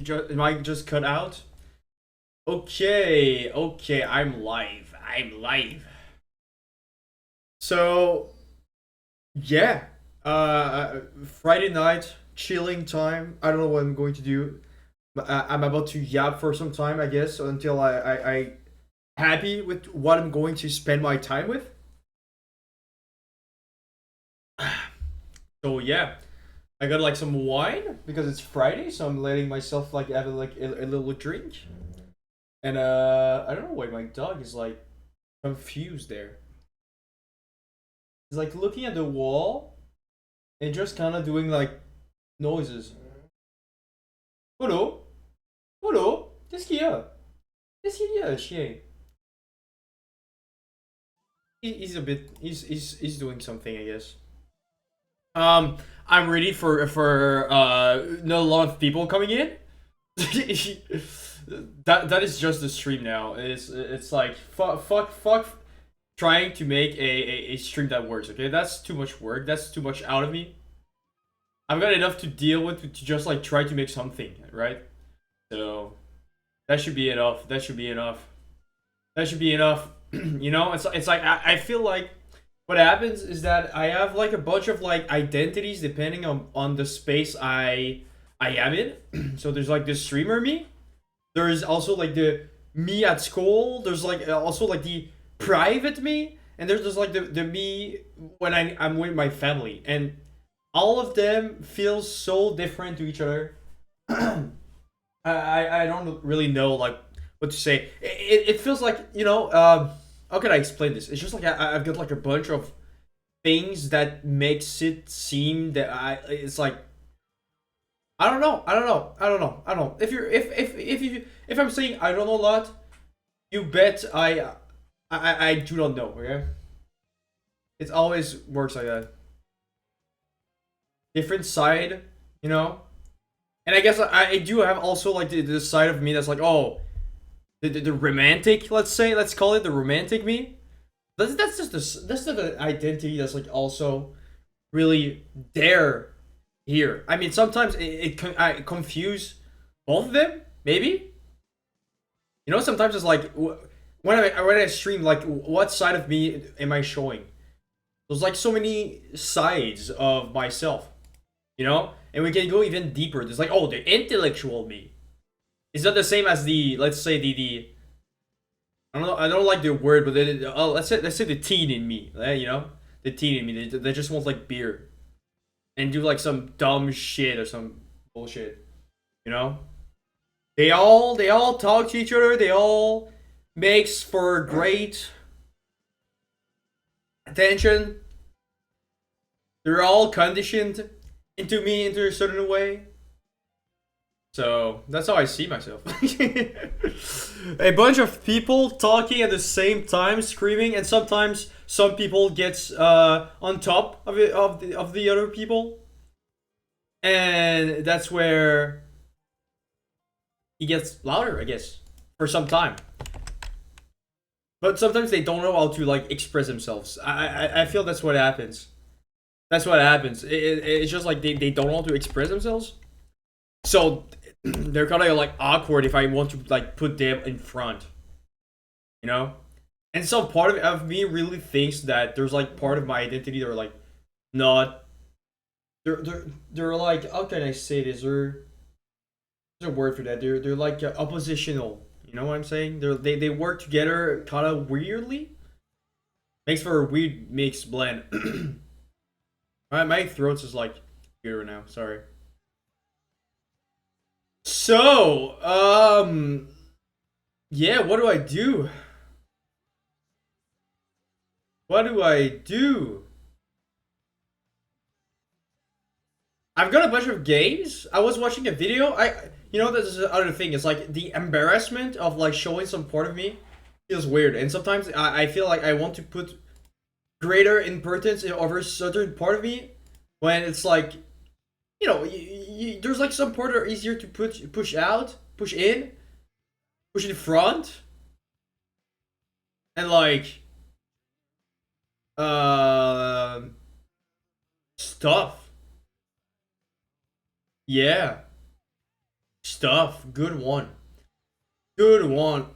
Am I just cut out? Okay, okay, I'm live. I'm live. So, yeah. Friday night, chilling time. I don't know what I'm going to do. I'm about to yap for some time, I guess, until I happy with what I'm going to spend my time with. So, yeah. I got like some wine because it's Friday, so I'm letting myself like have like a little drink. And I don't know why my dog is like confused there. He's like looking at the wall and just kind of doing like noises. Polo, Polo, qu'est-ce qu'il y a? Qu'est-ce qu'il y a, chien? He's a bit. He's doing something, I guess. Um, I'm ready for not a lot of people coming in. That is just the stream now. It's like fuck trying to make a stream that works. Okay, that's too much work. That's too much out of me. I've got enough to deal with to just like try to make something, right? So that should be enough. That should be enough. That should be enough. It's like I feel like what happens is that I have like a bunch of like identities depending on the space I am in. So there's like the streamer me. There's also like the me at school. There's like also like the private me, and there's just like the me when I'm with my family, and all of them feel so different to each other. I don't really know like what to say. It feels like how can I explain this? It's just like I've got like a bunch of things that makes it seem that it's like I don't know. If I'm saying I don't know a lot, you bet I do not know. Okay, it always works like that. Different side, you know. And I guess I do have also like the side of me that's like, oh, the romantic, let's call it the romantic me. That's just that's the identity that's like also really there here. I mean, sometimes I confuse both of them. Maybe sometimes it's like when I stream, like what side of me am I showing? There's like so many sides of myself, and we can go even deeper. There's like, oh, the intellectual me. Is that the same as the, let's say, the I don't like the word, but let's say the teen in me, the teen in me. They just want like beer and do like some dumb shit or some bullshit. You know, they all talk to each other. They all makes for great attention. They're all conditioned into a certain way. So that's how I see myself. A bunch of people talking at the same time, screaming, and sometimes some people gets on top of it of the other people, and that's where he gets louder, I guess, for some time. But sometimes they don't know how to like express themselves. I feel that's what happens. That's what happens. It's just like they don't know how to express themselves. So they're kind of like awkward if I want to like put them in front, you know. And some part of me really thinks that there's like part of my identity that are like not. They're like, how can I say this? There's a word for that. They're like oppositional. You know what I'm saying? They work together kind of weirdly. Makes for a weird mixed blend. My throat's is like weird now. Sorry. So, yeah. What do I do? What do I do? I've got a bunch of games. I was watching a video. This is the other thing. It's like the embarrassment of like showing some part of me feels weird, and sometimes I feel like I want to put greater importance over a certain part of me when it's like there's like some part that are easier to push out, push in, push in front, and like uh stuff. Yeah. stuff. Good one. Good one.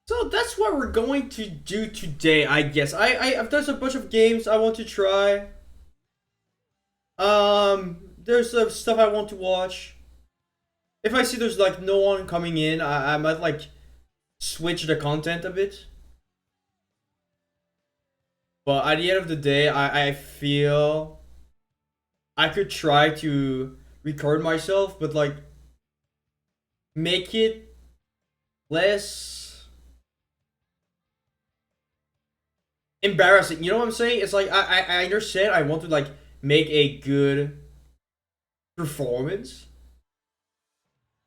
So that's what we're going to do today, I guess. I've done a bunch of games I want to try. There's some stuff I want to watch. If I see there's like no one coming in, I might like switch the content a bit. But at the end of the day, I feel I could try to record myself, but like make it less embarrassing. You know what I'm saying? It's like I understand I want to like make a good performance,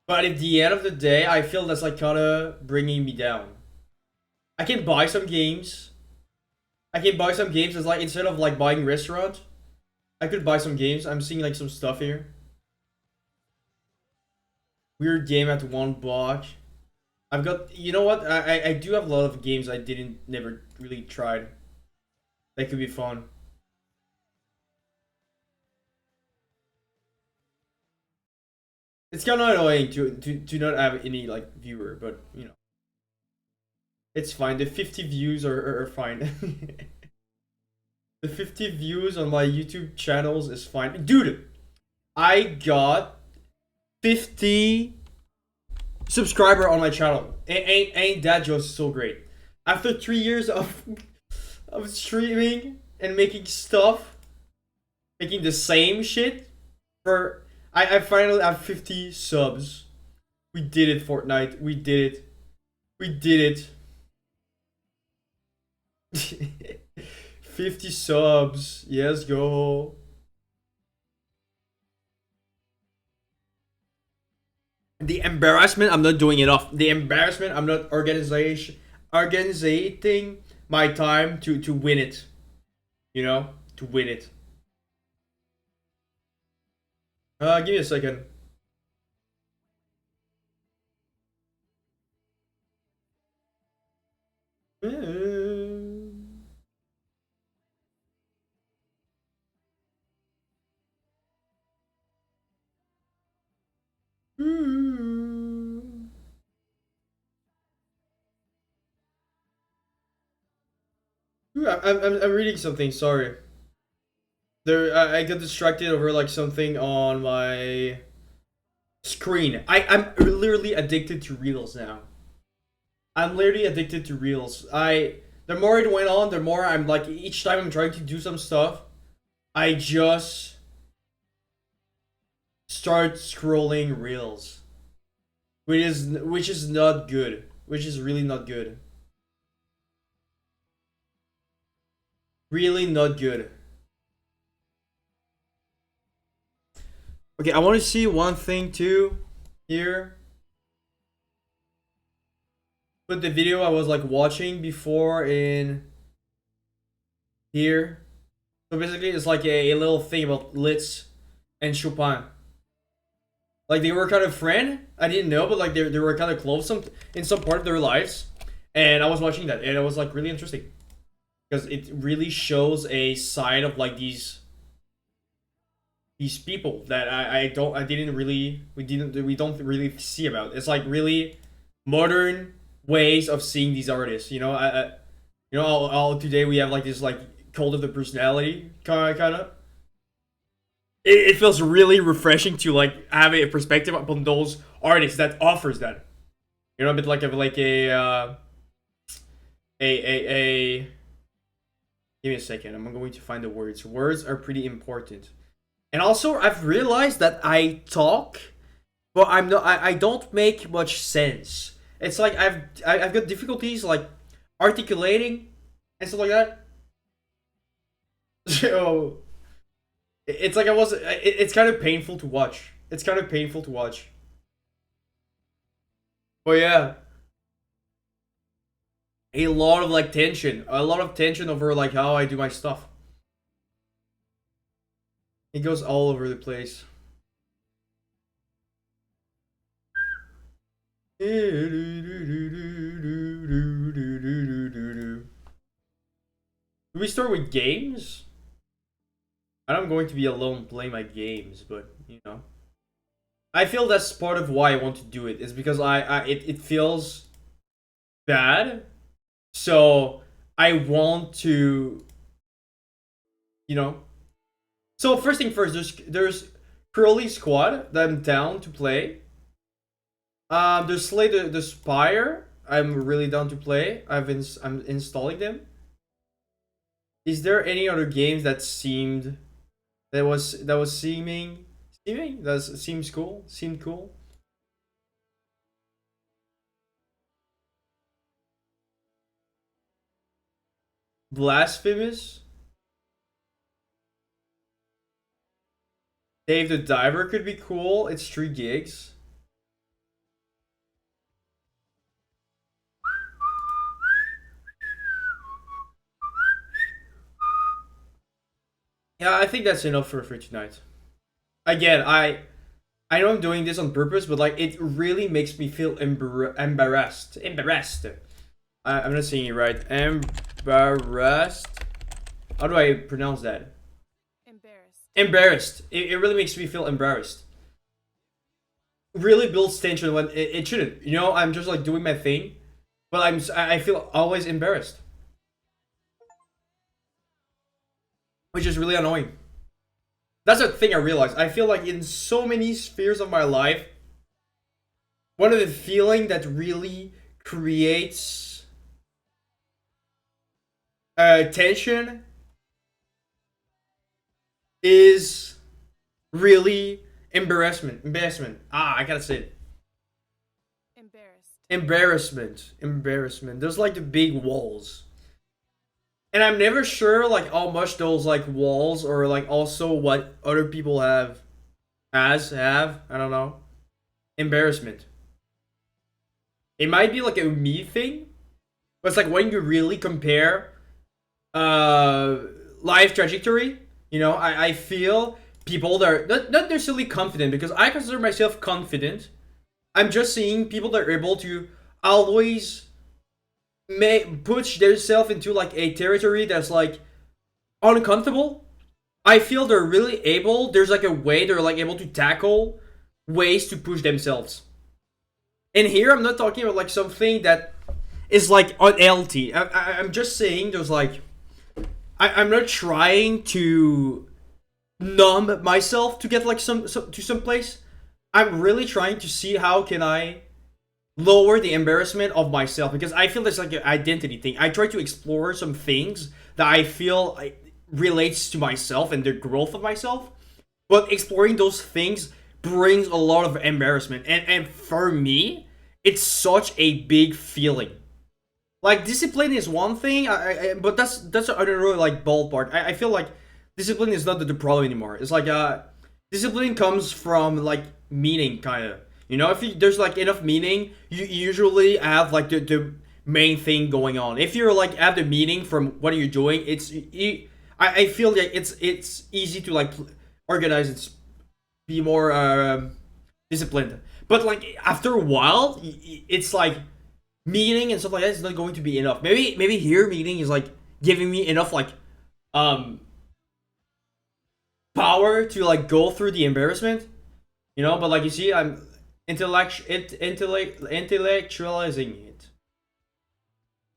but at the end of the day, I feel that's like kind of bringing me down. I can buy some games. I can buy some games. It's like instead of like buying restaurant, I could buy some games. I'm seeing like some stuff here. Weird game at $1. I've got, you know what? I do have a lot of games I didn't never really tried. That could be fun. It's kind of annoying to not have any like viewer, but you know, it's fine. The 50 views are fine. The 50 views on my YouTube channels is fine, dude. I got 50 subscriber on my channel. Ain't that just so great? After 3 years of streaming and making stuff, making the same shit for I finally have 50 subs. We did it, Fortnite. We did it. We did it. 50 subs. Yes, go. The embarrassment, I'm not doing enough. The embarrassment, I'm not organizing my time to win it. You know, to win it. Give me a second. I'm reading something. Sorry. There, I got distracted over like something on my screen. I'm literally addicted to reels now. I'm literally addicted to reels. The more it went on, the more I'm like each time I'm trying to do some stuff, I just start scrolling reels, which is not good. Which is really not good. Really not good. Okay, I want to see one thing too here. Put the video I was like watching before in here. So basically, it's like a little thing about Litz and Chopin. Like they were kind of friend. I didn't know, but like they were kind of close in some part of their lives. And I was watching that, and it was like really interesting because it really shows a side of like these people that I didn't really we don't really see about. It's like really modern ways of seeing these artists. You know, all today we have like this like cult of the personality kind of. It feels really refreshing to like have a perspective upon those artists that offers that. You know, a bit like a. Give me a second. I'm going to find the words. Words are pretty important. And also, I've realized that I talk, but I'm not. I don't make much sense. It's like I've got difficulties like articulating and stuff like that. So it's like I was. It's kind of painful to watch. It's kind of painful to watch. But yeah, a lot of like tension, a lot of tension over like how I do my stuff. It goes all over the place. Do we start with games? And I'm going to be alone playing my games, but I feel that's part of why I want to do it is because it feels bad. So I want to, you know. So first thing first, there's Curly Squad that I'm down to play. There's Slay the Spire. I'm really down to play. I'm installing them. Is there any other games that seems cool? Seemed cool. Blasphemous. Dave the Diver could be cool. It's 3 gigs. Yeah, I think that's enough for tonight. Again, I know I'm doing this on purpose, but like it really makes me feel embarrassed. Embarrassed. I'm not saying it right. Embarrassed. How do I pronounce that? Embarrassed. It really makes me feel embarrassed. Really builds tension when it shouldn't. I'm just like doing my thing, but I feel always embarrassed, which is really annoying. That's the thing I realized. I feel like in so many spheres of my life, one of the feeling that really creates tension is really embarrassment. Embarrassment. I gotta say it. Embarrassment. There's like the big walls. And I'm never sure like how much those like walls or like also what other people have I don't know. Embarrassment. It might be like a me thing, but it's like when you really compare life trajectory, I feel people that are not necessarily confident because I consider myself confident. I'm just seeing people that are able to always push themselves into like a territory that's like uncomfortable. I feel they're really able. There's like a way they're like able to tackle ways to push themselves. And here I'm not talking about like something that is like unhealthy. I'm just saying there's like I'm not trying to numb myself to get like some place. I'm really trying to see how can I lower the embarrassment of myself because I feel there's like an identity thing. I try to explore some things that I feel relates to myself and the growth of myself, but exploring those things brings a lot of embarrassment. And for me, it's such a big feeling. Like discipline is one thing, but that's another really like ballpark. I feel like discipline is not the problem anymore. It's like discipline comes from like meaning, kind of. If there's like enough meaning, you usually have like the main thing going on. If you're like have the meaning from what you're doing, I feel like it's easy to like organize and be more disciplined. But like after a while, it's like meaning and stuff like that is not going to be enough. Maybe here meaning is like giving me enough like um power to like go through the embarrassment, But like you see, I'm intellectualizing it.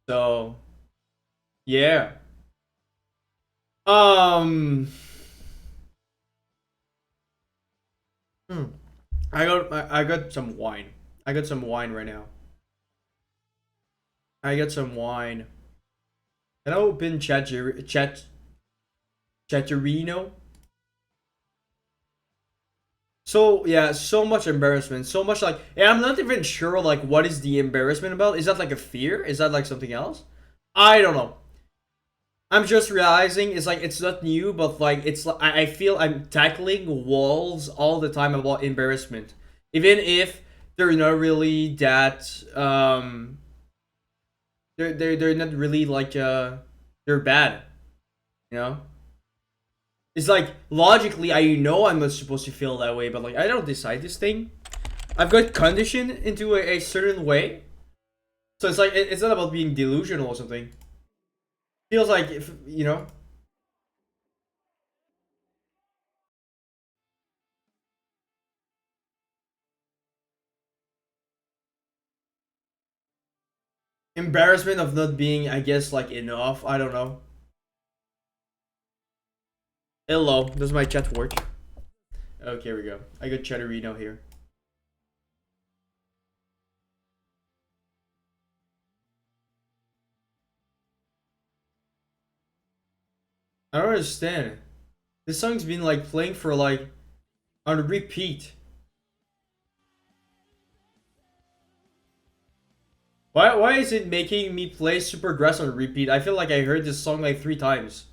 So yeah. Um. hmm. I got some wine. I got some wine right now. I got some wine. Can I open Chatterino? So yeah, so much embarrassment, so much like, and I'm not even sure like what is the embarrassment about. Is that like a fear? Is that like something else? I don't know. I'm just realizing it's like it's not new, but like it's like I feel I'm tackling walls all the time about embarrassment, even if they're not really that they're not really like they're bad, you know. It's like logically I know I'm not supposed to feel that way, but like I don't decide this thing. I've got conditioned into a certain way, so it's like it's not about being delusional or something. Feels like if. Embarrassment of not being, I guess, like enough. I don't know. Hello, does my chat work? Okay, here we go. I got Chatterino here. I don't understand. This song's been like playing for like on repeat. Why is it making me play Supergrass on repeat? I feel like I heard this song like 3 times.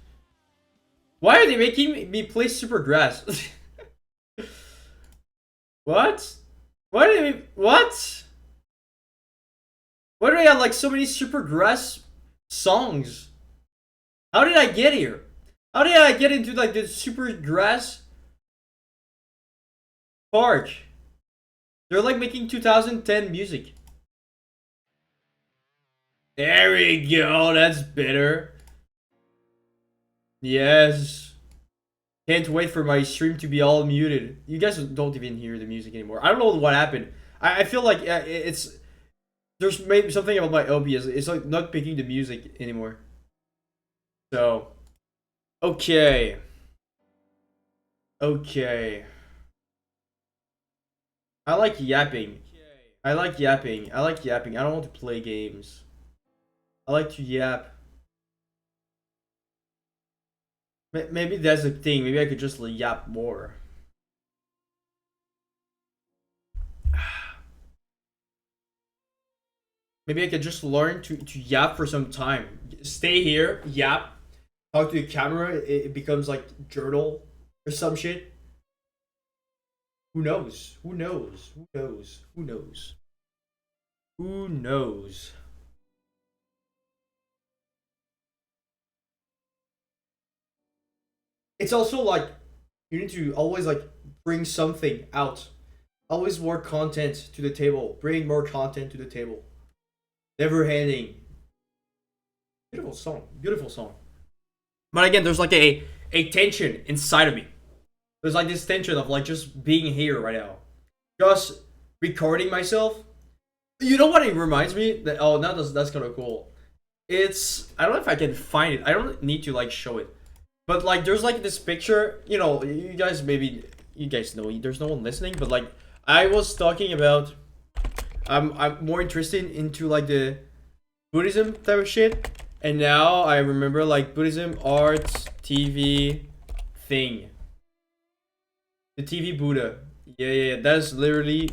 Why are they making me play Supergrass? What? Why do they what? Why do I have like so many Supergrass songs? How did I get here? How did I get into like the Supergrass park? They're like making 2010 music. There we go, that's better. Yes. Can't wait for my stream to be all muted. You guys don't even hear the music anymore. I don't know what happened. I feel like it's there's maybe something about my OBS. It's like not picking the music anymore. So, okay. Okay. I like yapping. I like yapping. I like yapping. I don't want to play games. I like to yap. Maybe that's the thing. Maybe I could just yap more. Maybe I could just learn to yap for some time. Stay here, yap, talk to the camera. It becomes like journal or some shit. Who knows? Who knows? Who knows? Who knows? Who knows? It's also like you need to always like bring something out. Always more content to the table. Bring more content to the table. Never handing. Beautiful song. Beautiful song. But again, there's like a tension inside of me. There's like this tension of like just being here right now. Just recording myself. You know what it reminds me? That oh now that's kind of cool. It's I don't know if I can find it. I don't need to like show it. But like there's like this picture, you know, you guys maybe you guys know there's no one listening, but like I was talking about I'm more interested into like the Buddhism type of shit. And now I remember like Buddhism art TV thing. The TV Buddha. Yeah. That's literally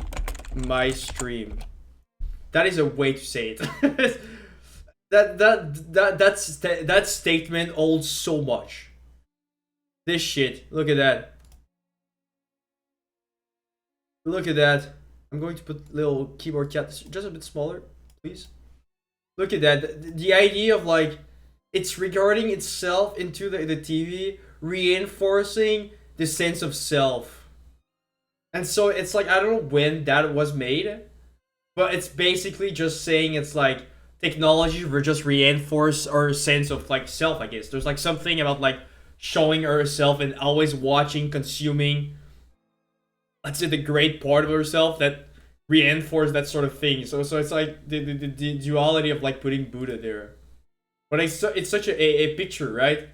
my stream. That is a way to say it. That statement holds so much. This shit. Look at that. Look at that. I'm going to put little keyboard cat just a bit smaller, please. Look at that. The idea of like it's regarding itself into the TV, reinforcing the sense of self. And so it's like I don't know when that was made, but it's basically just saying it's like technology will just reinforce our sense of like self, I guess. There's like something about like showing ourselves and always watching, consuming, let's say the great part of herself that reinforce that sort of thing. So it's like the duality of like putting Buddha there. But it's such a picture, right?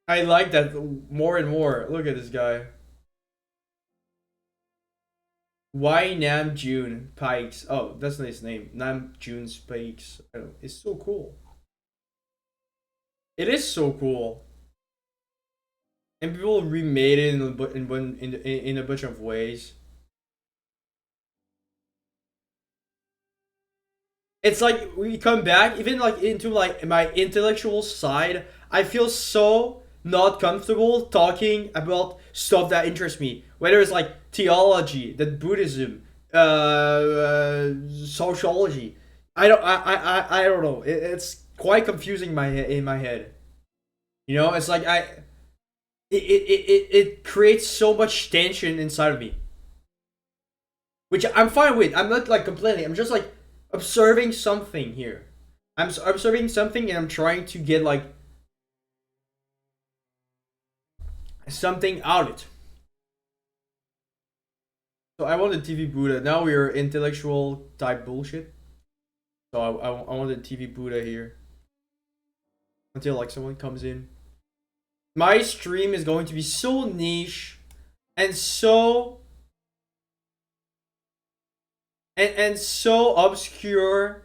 I like that more and more. Look at this guy. Why Nam June Pikes? Oh, that's not his name. Nam June Pikes. It's so cool. It is so cool. And people remade it in a bunch of ways. It's like we come back even like into like my intellectual side. I feel so not comfortable talking about stuff that interests me, whether it's like theology, the Buddhism, sociology. I don't know. It's quite confusing in my head. You know, it's like it creates so much tension inside of me, which I'm fine with. I'm not like complaining. I'm just like observing something here. I'm observing something and I'm trying to get like something out of it. So I want the TV Buddha. Now we're intellectual type bullshit. So I want the TV Buddha here until like someone comes in. My stream is going to be so niche and so and so obscure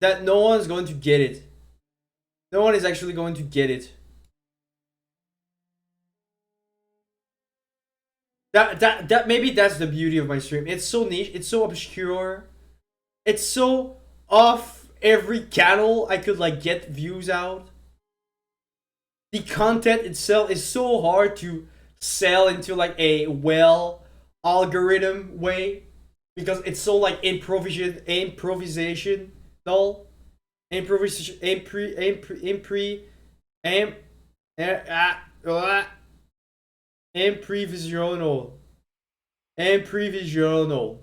that no one's going to get it. No one is actually going to get it. That maybe that's the beauty of my stream. It's so niche, it's so obscure, it's so off every channel I could like get views out. The content itself is so hard to sell into like a well algorithm way because it's so like improvisation dull improvisation improvisational improvisational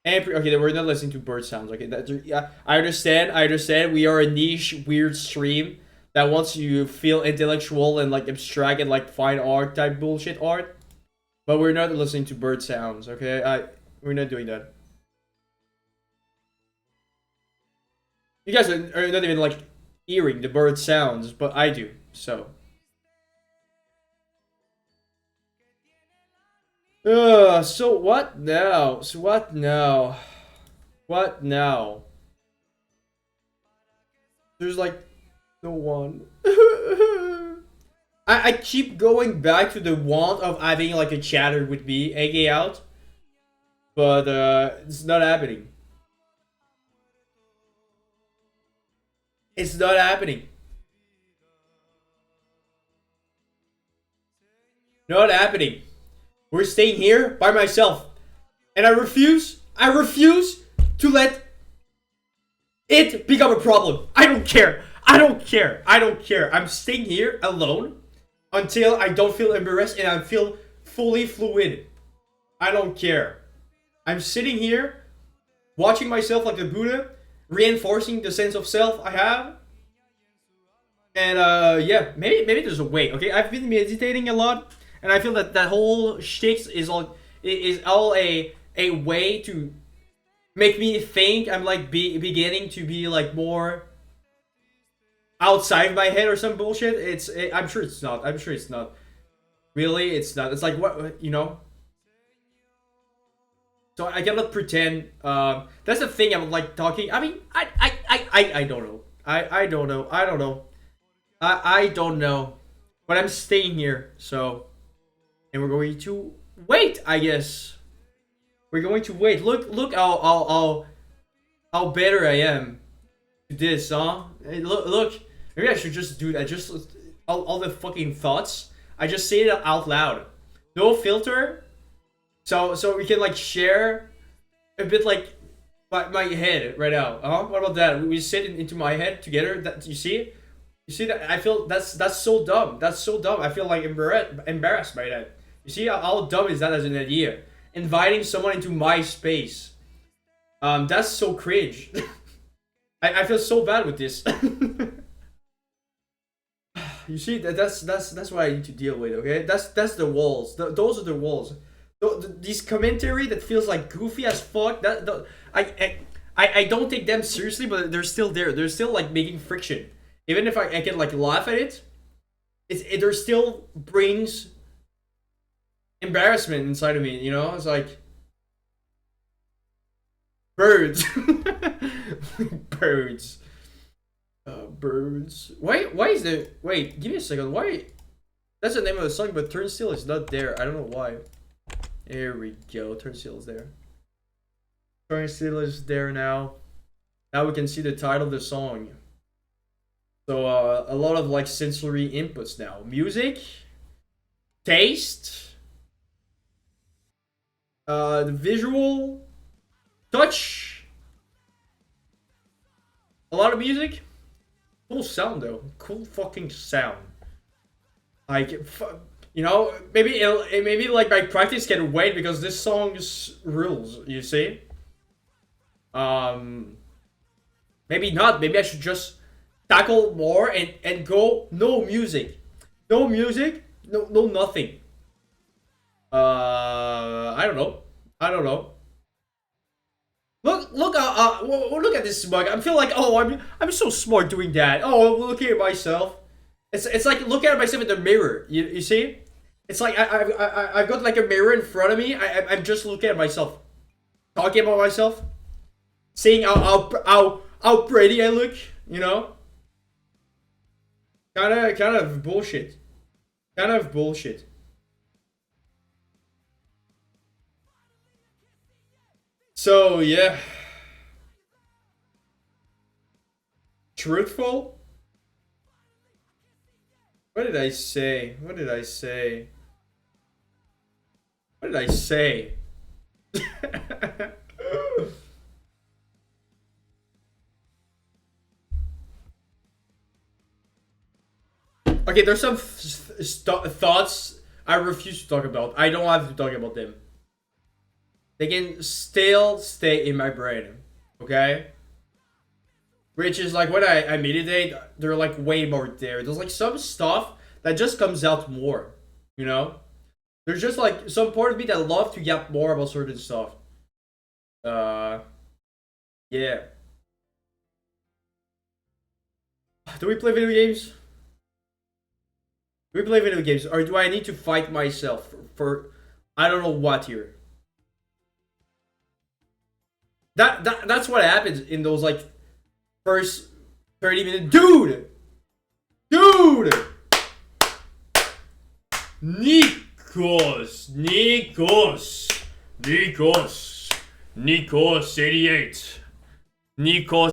okay, we're not listening to bird sounds. Okay, yeah, I understand. I understand. We are a niche, weird stream that wants you to feel intellectual and like abstract and like fine art type bullshit art. But we're not listening to bird sounds. Okay, we're not doing that. You guys are not even like hearing the bird sounds, but I do. So. So what now? So what now? What now? There's like no one. I keep going back to the want of having like a chatter with me hanging out, but it's not happening. It's not happening. Not happening. We're staying here by myself. And I refuse to let it become a problem. I don't care. I don't care. I don't care. I'm staying here alone until I don't feel embarrassed and I feel fully fluid. I don't care. I'm sitting here watching myself like the Buddha, reinforcing the sense of self I have. And yeah, maybe there's a way. Okay, I've been meditating a lot, and I feel that that whole shtick is all a way to make me think I'm like beginning to be like more outside my head or some bullshit. I'm sure it's not. I'm sure it's not. Really, it's not. It's like what you know. So I cannot pretend. That's the thing. I'm like talking. I mean, I don't know. I don't know. I don't know. I don't know. But I'm staying here. So, and we're going to wait. I guess we're going to wait. Look how better I am to this, huh? Hey, look. Maybe I should just do that. Just all the fucking thoughts. I just say it out loud. No filter. So we can like share a bit like my head right now. What about that? We sit into my head together. That you see? You see that? I feel that's so dumb. That's so dumb. I feel like embarrassed by that. You see how dumb is that as an idea? Inviting someone into my space. That's so cringe. I feel so bad with this. You see that's what I need to deal with. Okay, that's the walls. Those are the walls. These commentary that feels like goofy as fuck. I don't take them seriously, but they're still there. They're still like making friction. Even if I can like laugh at it, there still brings embarrassment inside of me. You know, it's like birds, birds, birds. Why is there? Wait, give me a second. Why? That's the name of the song, but Turnstile is not there. I don't know why. There we go. Turnstile is there. Turnstile is there now. Now we can see the title of the song. So a lot of like sensory inputs now. Music, taste, the visual, touch. A lot of music. Cool sound though. Cool fucking sound. Like, you know, maybe like my practice can wait because this song rules. You see. Maybe not. Maybe I should just tackle more and go no music, no nothing. I don't know. Look at this smug. I feel like, oh, I'm so smart doing that. Oh, looking at myself. It's like looking at myself in the mirror. You see? It's like I've got like a mirror in front of me. I'm just looking at myself, talking about myself, seeing how pretty I look. You know, kind of bullshit. Kind of bullshit. So yeah, truthful. What did I say? What did I say? What did I say? Okay, there's some thoughts I refuse to talk about. I don't have to talk about them. They can still stay in my brain. Okay? Which is like when I meditate, they're like way more there. There's like some stuff that just comes out more. You know? There's just like some part of me that love to get more about certain stuff. Uh, yeah. Do we play video games? Do we play video games, or do I need to fight myself for I don't know what here? That's what happens in those like first 30 minutes. Dude, Nikos, 88, Nikos.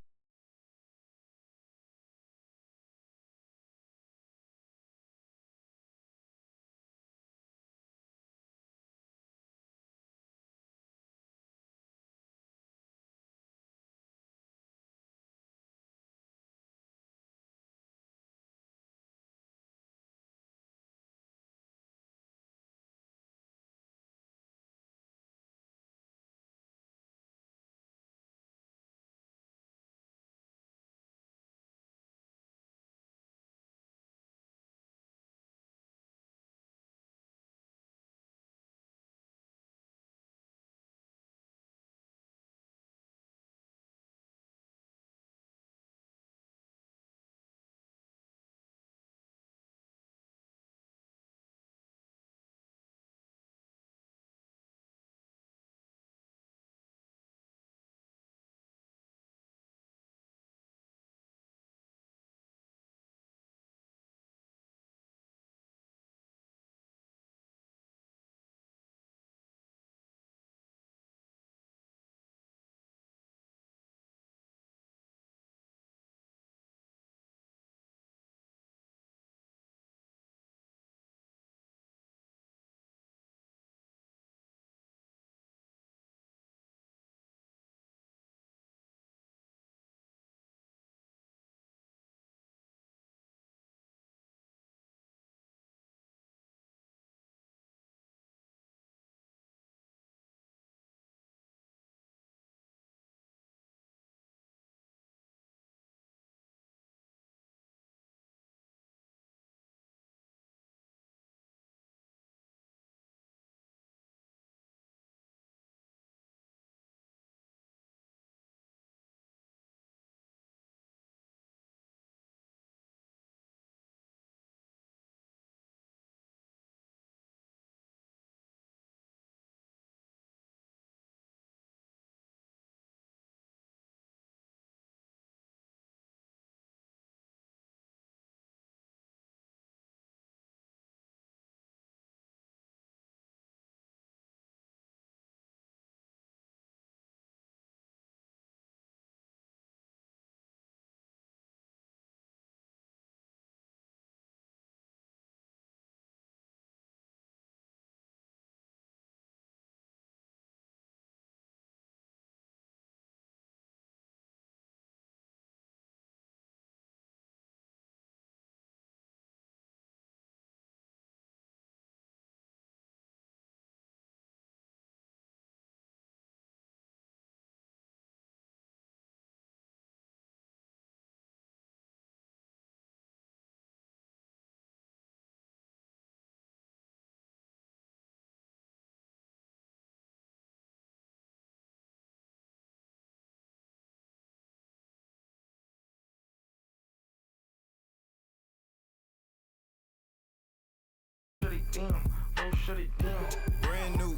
Brand new,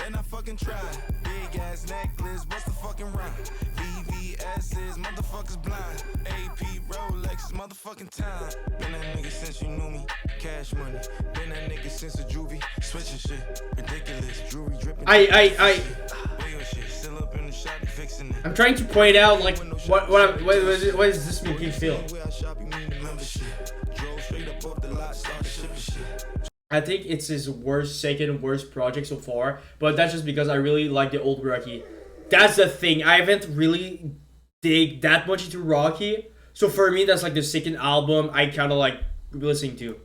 and I fucking try. Big ass necklace, what's the fucking rhyme? VVS's, motherfuckers blind. AP Rolex, motherfucking time. Been that nigga since you knew me. Cash money. Been that nigga since a juvie. Switching shit, ridiculous. Jewelry dripping. I'm trying to point out like what does this make you feel? I think it's his second worst project so far, but that's just because I really like the old Rocky. That's the thing. I haven't really dig that much into Rocky, so for me that's like the second album I kind of like listening to.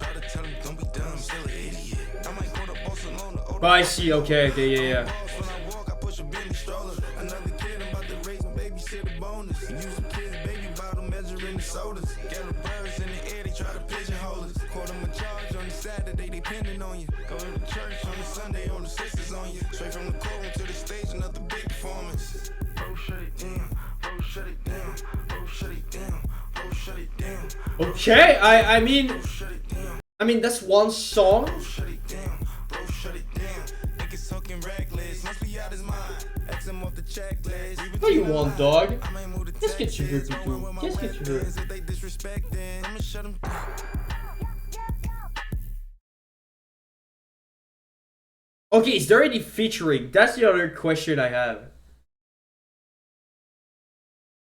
But I see. Okay, yeah. Saturday, they pinning on you. Go to the church on the Sunday, all the sisters on you. Straight from the courtroom to the stage, another big performance. Bro, shut it down. Bro, shut it down. Bro, shut it down. Bro, shut it down. Okay, I mean that's one song. Bro, shut it down. Bro, shut it down. Niggas talking reckless, must be out his mind. X him off the checklist. What do you want, dog? Just get your bird, dude. Just get your bird. They disrespecting. I'ma shut them down. Okay, is there any featuring? That's the other question I have.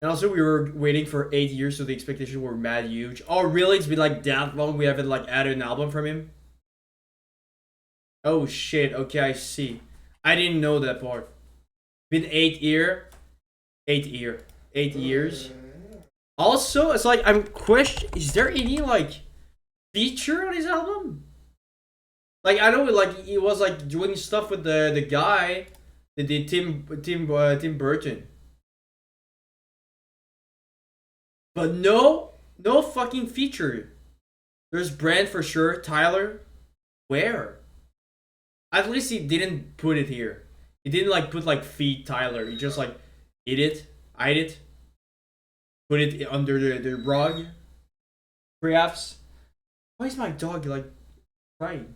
And also, we were waiting for 8 years, so the expectations were mad huge. Oh, really? It's been like that long we haven't like added an album from him? Oh shit, okay, I see. I didn't know that part. Been 8 years. Also, it's like, I'm questioning, is there any like feature on his album? Like, I know, like, he was, like, doing stuff with the guy that did Tim Burton. But no fucking feature. There's Brand for sure. Tyler, where? At least he didn't put it here. He didn't, like, put, like, feed Tyler. He just, like, hid it, put it under the rug. Perhaps. Why is my dog, like, crying?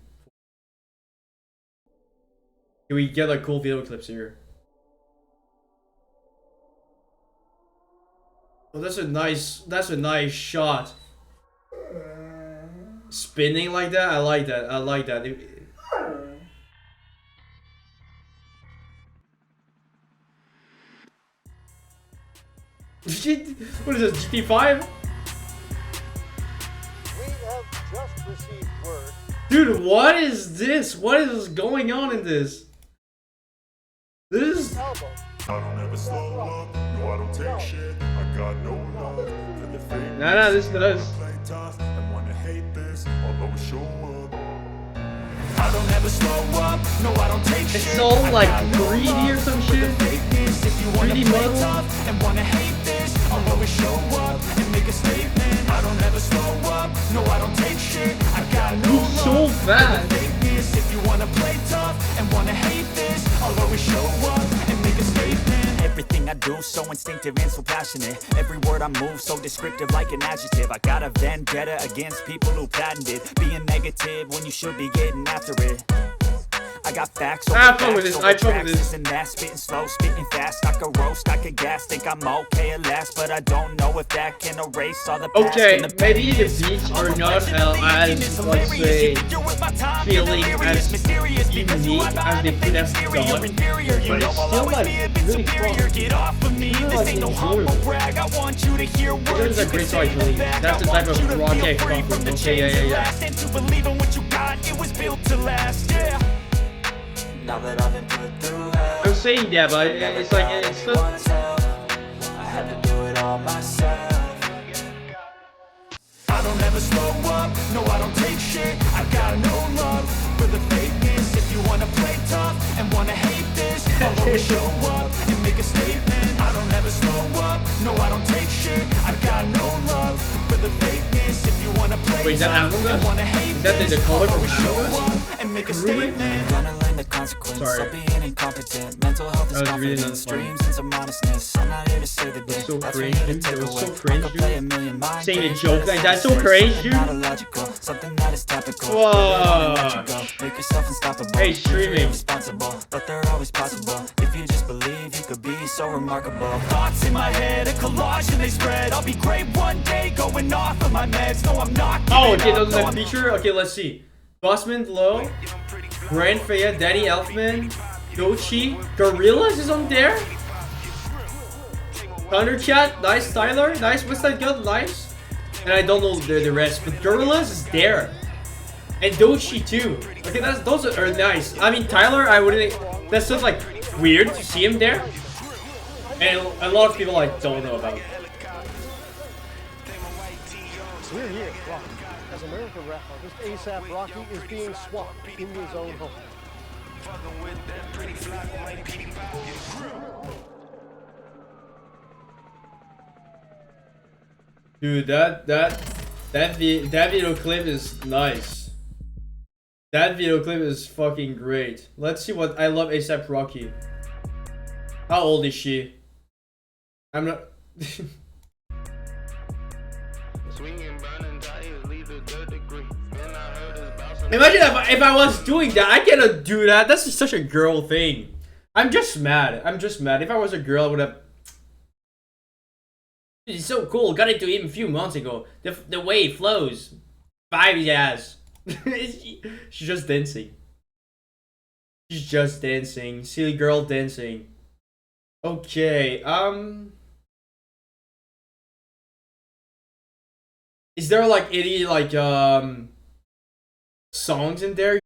Can we get like cool video clips here? Oh, that's a nice shot. Spinning like that, I like that. What is this, GT5? We have just received word. Dude, what is this? What is going on in this? This is... Album. I don't ever slow up, no I don't take shit, I got no love for the fake. Nah, this does. Play tough and wanna hate this, I'll always show up. I don't ever slow up, no I don't take shit. It's so like 3D or some shit. If you wanna 3D play model. tough and wanna hate this, I'll always show up and make a statement. I don't ever slow up, no I don't take shit. I got no He's so love fast. for the fakeness. If you wanna play tough and wanna hate this, I'll always show up and make a statement. Everything I do so instinctive and so passionate. Every word I move so descriptive like an adjective. I got a vendetta against people who patented being negative when you should be getting after it. I got facts over fuck with facts this, over I fuck with tracks, this. and that, spitting slow, spitting fast. I could roast, I could gas, think I'm okay at last, but I don't know if that can erase all the past. Okay, and the maybe the past. beats are not as, let's say, feeling as unique as they could have done, but it's still like really fun. Get off of me, Still, this like, ain't no humble enjoyable. brag. I want you to hear There's words. a You great can song, take actually. them back. That's the I type want of you to rock feel I free fuck from with. the Okay, chains yeah. that last, and to believe in what you got, it was built to last. Yeah. Now that I've been put through hell, I'm saying that, but it's like, it's still... I had to do it all myself. I don't ever slow up, no I don't take shit. I got no love for the fakeness. If you wanna play tough and wanna hate this, I'll always show up and make a statement. I don't ever slow up, no I don't take shit. I got no love for the fakeness. If you wanna play Wait, is that tough Among and Us? wanna hate Is that this, the color I'll from always show Among Us? up and make a Really? statement. Gonna learn the consequence Sorry. of being incompetent. Mental health is That was really not confidence, funny. dreams and some honestness. I'm not here to save the day. So That's cringe, for you to dude. take It was away. so cringe, I could play a dude. million mind Saying a games, joke but like it's that, so not cringe, something dude. not illogical, something that is topical. Whoa. Let you go. Make yourself unstoppable. Hey, If you're streaming. irresponsible, but they're always possible. If you just believe, you could be so remarkable. Thoughts in my head, a collage and they spread. I'll be great one day, going off of my meds. No, I'm not. Oh, giving okay, up. those No, are the I'm feature. Okay, let's see. Bossman Low, Grand Faya, Danny Elfman, Dochi, Gorillas is on there. Thundercat, nice. Tyler, nice. What's that gun? Nice. And I don't know the rest, but Gorillas is there. And Dochi too. Okay, those are nice. I mean, Tyler, I wouldn't. That's just like weird to see him there. And a lot of people like don't know about. We're here, Rocky. As American rap artist ASAP Rocky is being swapped in his own home. Dude, that video clip is nice. That video clip is fucking great. Let's see what I love ASAP Rocky. How old is she? I'm not. Imagine if I was doing that. I cannot do that. That's just such a girl thing. I'm just mad. I'm just mad. If I was a girl, I would have. It's so cool. Got into him a few months ago. The way it flows. Vibe his ass. She's just dancing. She's just dancing. Silly girl dancing. Okay, is there like any like songs in there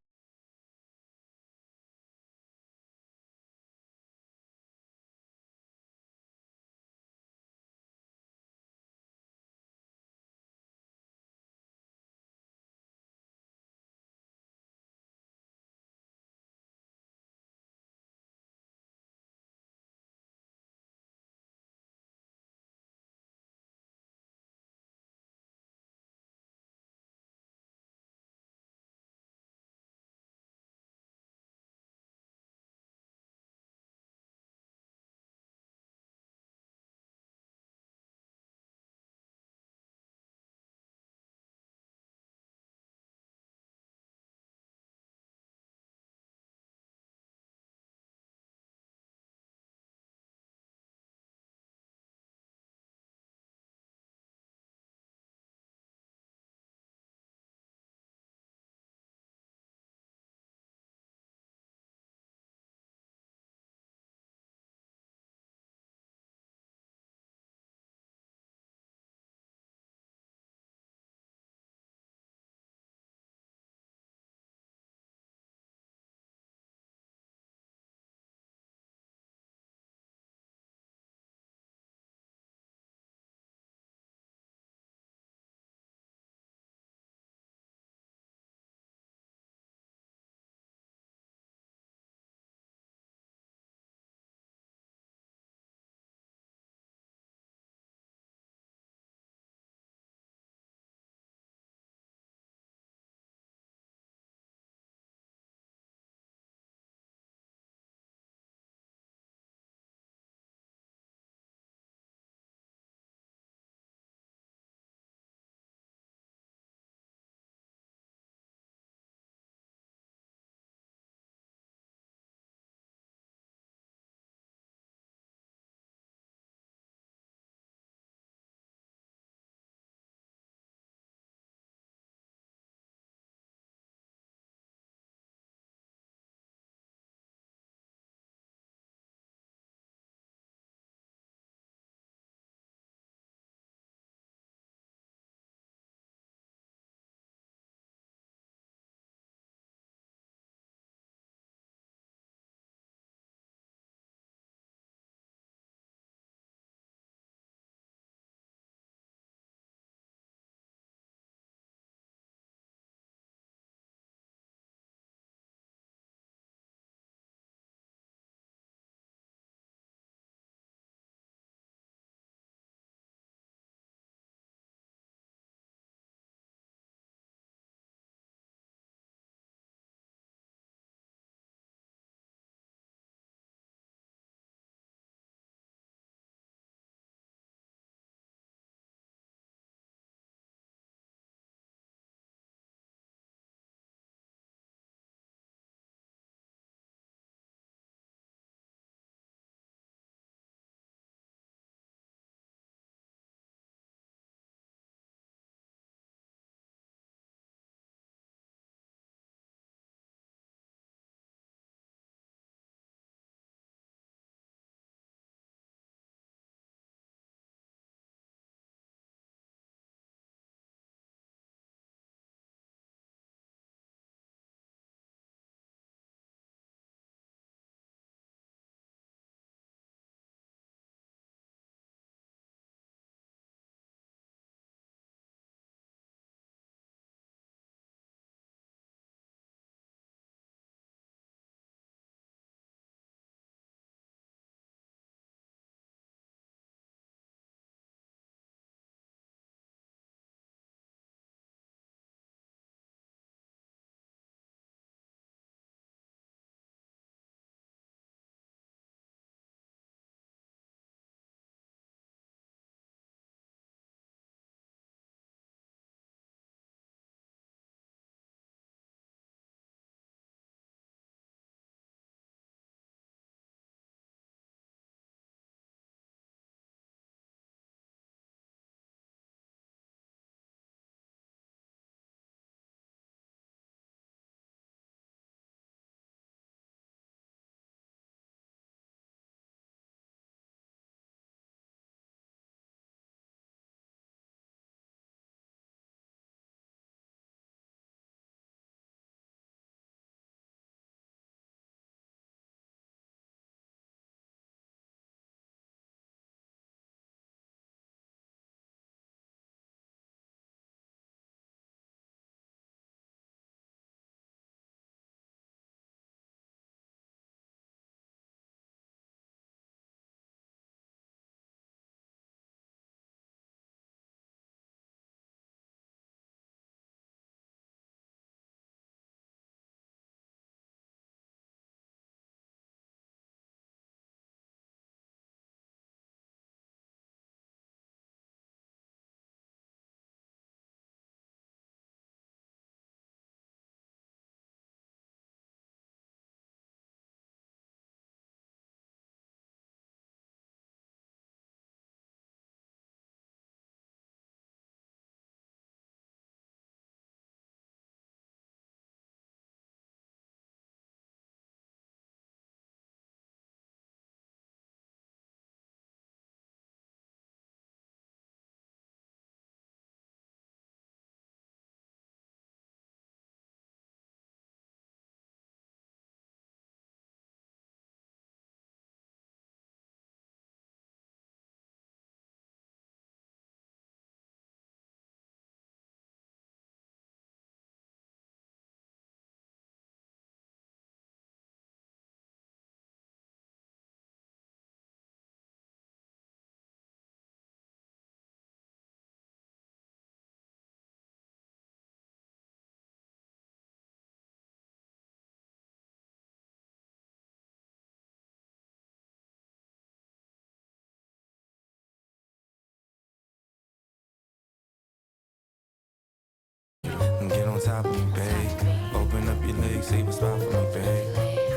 top of me, babe. Open up your legs, save a spot for me, babe.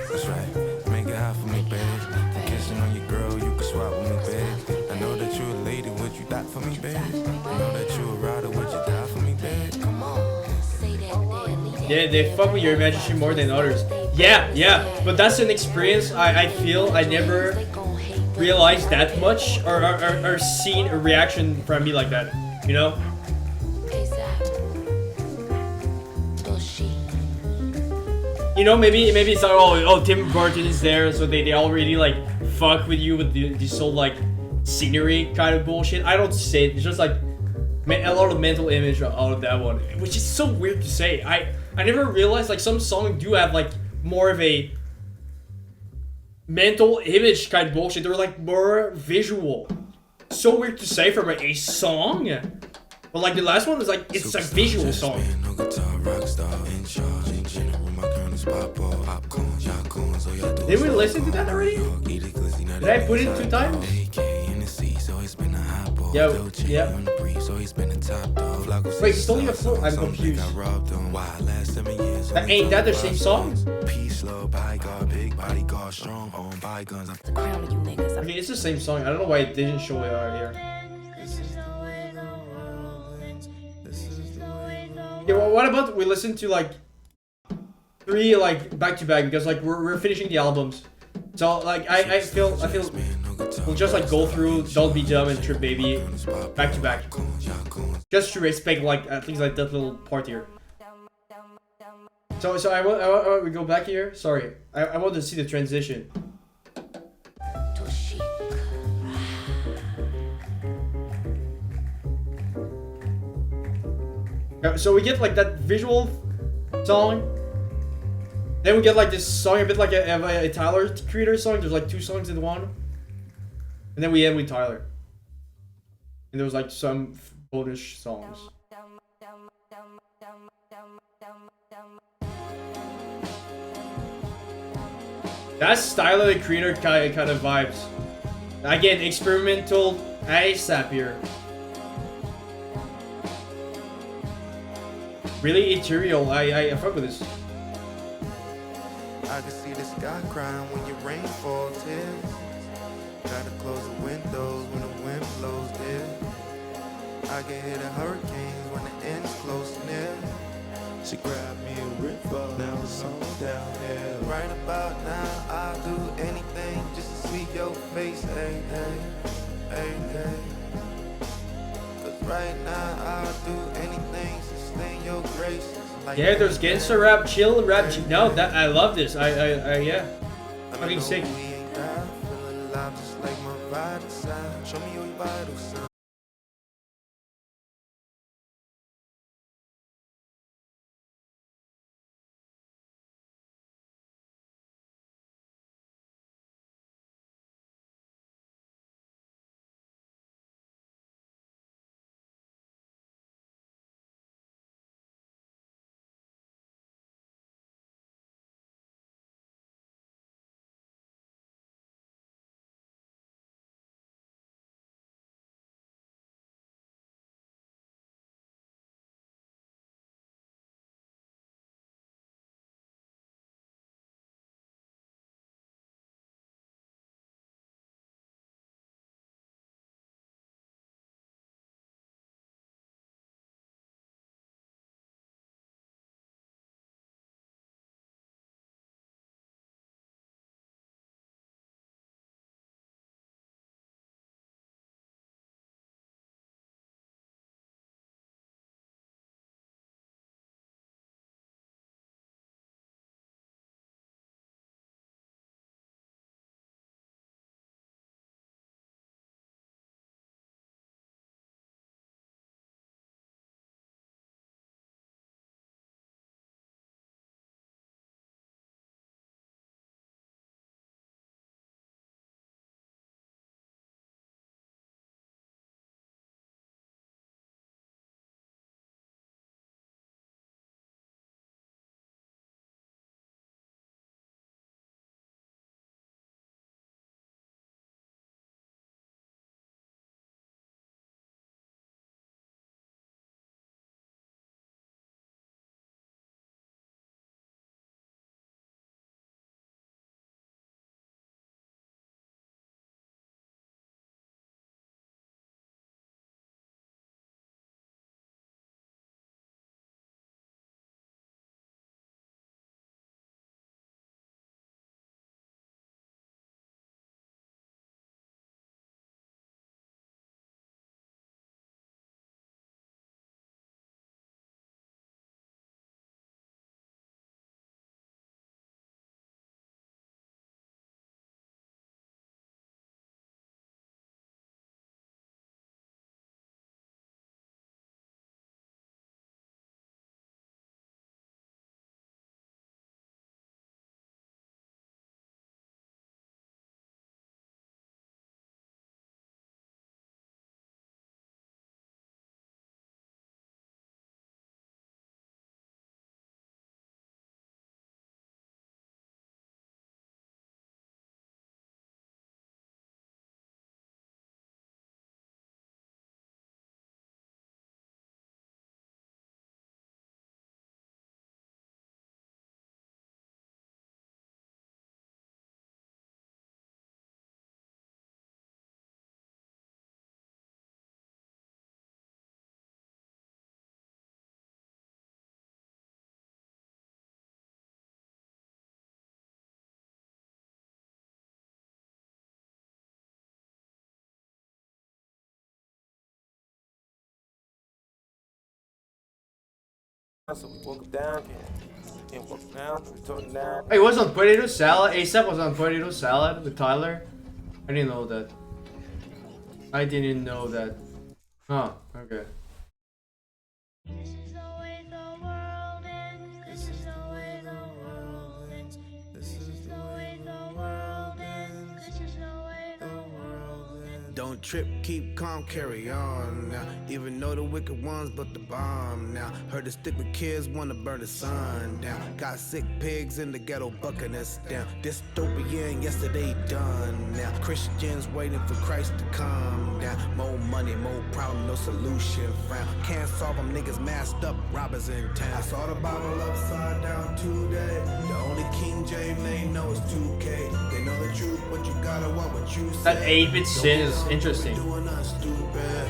That's right, make it hot for me, babe. Kissing on your girl, you can swap with me, babe. I know that you a lady, would you die for me, babe? I know that you a rider, would you die for me, babe? Come on. Yeah, they fuck with your imagination more than others. Yeah, but that's an experience I feel I never realized that much or seen a reaction from me like that, you know? You know, maybe it's like, oh, Tim Burton is there, so they already like fuck with you with this whole like scenery kind of bullshit. I don't say it. It's just like a lot of mental image out of that one, which is so weird to say. I never realized like some songs do have like more of a mental image kind of bullshit. They're like more visual. So weird to say from a song, but like the last one is like it's a visual song. Did we listen to that already? Did I put it 2 times? Yeah. Wait, it's only a floor. I'm confused. Ain't that the same song? Okay, it's the same song. I don't know why it didn't show it out here. Yeah, well, what about we listen to like 3 like back to back, because like we're finishing the albums. So like I feel we'll just like go through Don't Be Dumb and Trip Baby back to back, just to respect like at least like that little part here. So I want we go back here. Sorry, I want to see the transition. So we get like that visual song. Then we get like this song, a bit like a Tyler Creator song. There's like 2 songs in one. And then we end with Tyler. And there was like some bonus songs. That's Tyler the Creator kind of vibes. Again, experimental ASAP here. Really ethereal. I fuck with this. I can see the sky crying when your rain falls tears. Gotta close the windows when the wind blows there. I can hear the hurricanes when the end's close near. She grabbed me a river, now it's on down here. Right about now, I'll do anything just to see your face, hey, hey, hey, hey. Cause right now, I'll do anything to sustain your grace. Like yeah, there's gangster rap, chill rap. No, that I love this. Yeah, fucking sick. Show me your vitals. So we woke down and woke down, we told down. Hey, was on Potato Salad? ASAP was on Potato Salad with Tyler? I didn't know that. I didn't know that. Huh, okay. This is the way the world ends. This is the way the world ends. This is the way the world ends. This is the way the world ends. Don't trip, keep calm, carry on now. Even though the wicked ones but the bomb now. Heard the stick with kids wanna burn the sun down. Got sick pigs in the ghetto bucking us down. Dystopian yesterday done now. Christians waiting for Christ to come down. More money, more problem, no solution found. Can't solve them, niggas masked up, robbers in town. I saw the Bible upside down today. The only King James they know is 2K. They know the truth, but you gotta walk what you say. That 8-bit sin is interesting. Doing us stupid.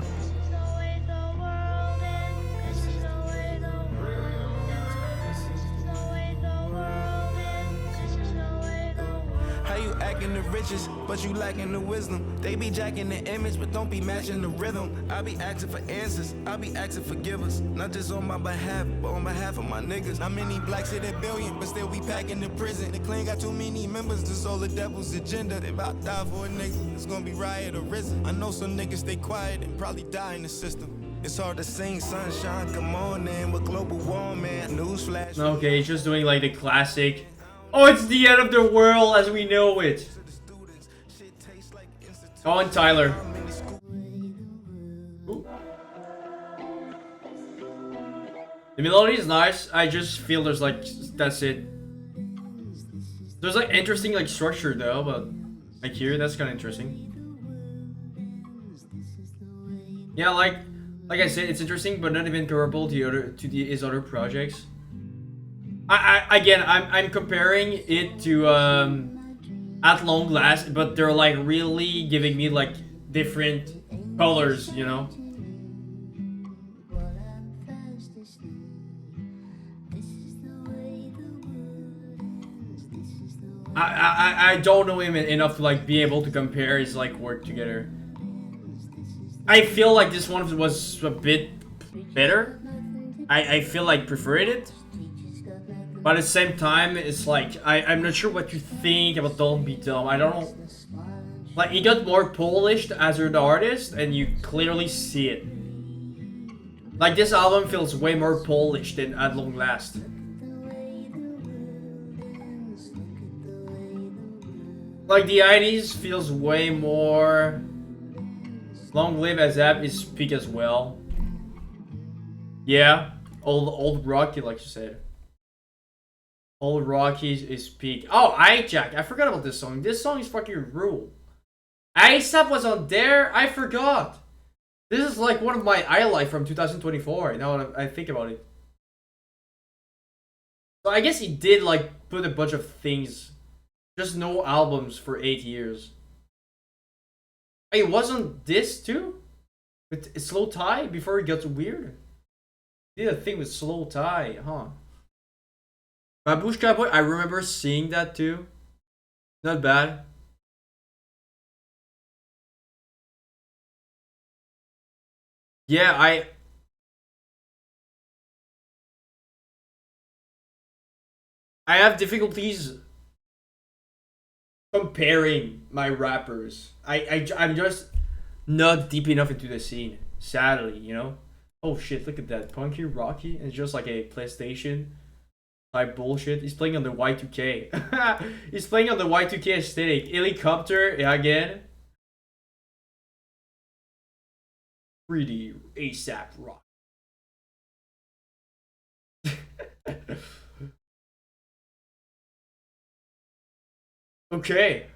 This is the way the world ends. This is the way the world ends. This is the way the world ends. This is the way the world. How you acting the richest, but you lacking the wisdom? They be jacking the image, but don't be matching the rhythm. I be asking for answers, I be asking for givers. Not just on my behalf, but on behalf of my niggas. Not many blacks hit a billion, but still we packing the prison. The clan got too many members, this all the devil's agenda. They about to die for a nigga, it's gonna be riot or risen. I know some niggas stay quiet and probably die in the system. It's hard to sing sunshine, come on in with global warming. Newsflash. Okay, he's just doing like the classic. Oh, it's the end of the world as we know it. Go on, Tyler. Ooh. The melody is nice. I just feel there's like that's it. There's like interesting like structure though, but like here that's kind of interesting. Yeah, like I said, it's interesting, but not even comparable to his other projects. I'm comparing it to At Long Last, but they're like really giving me like different colors, you know. I don't know him enough to like be able to compare his like work together. I feel like this one was a bit better. I feel like preferred it. But at the same time, it's like, I'm not sure what you think about Don't Be Dumb. I don't know. Like, he got more polished as an artist, and you clearly see it. Like, this album feels way more polished than At Long Last. Like, the IDs feels way more... Long Live ASAP is peak as well. Yeah, old Rocky, like you said. Old Rockies is peak. Oh, Jack, I forgot about this song. This song is fucking rule. ASAP was on there. I forgot. This is like one of my highlights from 2024. Now that I think about it. So I guess he did like put a bunch of things. Just no albums for 8 years. Hey, wasn't this too? With Slow Tie before it got weird? He did a thing with Slow Tie, huh? Babushka Boy, I remember seeing that too. Not bad. Yeah, I have difficulties comparing my rappers. I'm just not deep enough into the scene, sadly, you know? Oh shit, look at that. Punky Rocky, and it's just like a PlayStation type bullshit. He's playing on the Y2K. He's playing on the Y2K aesthetic. Helicopter again. 3D ASAP Rock. Okay.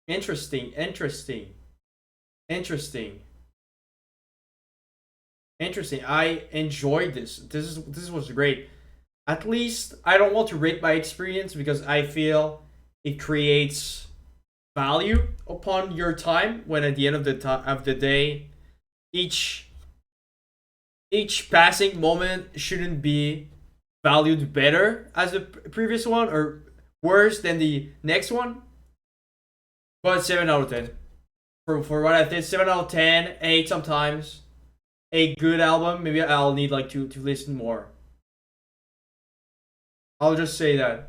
Interesting. I enjoyed this. This was great. At least I don't want to rate my experience because I feel it creates value upon your time when at the end of the day each passing moment shouldn't be valued better as the previous one or worse than the next one. But 7 out of 10. For what I did, 7 out of 10, 8 sometimes. a good album, maybe I'll need like to listen more. I'll just say that.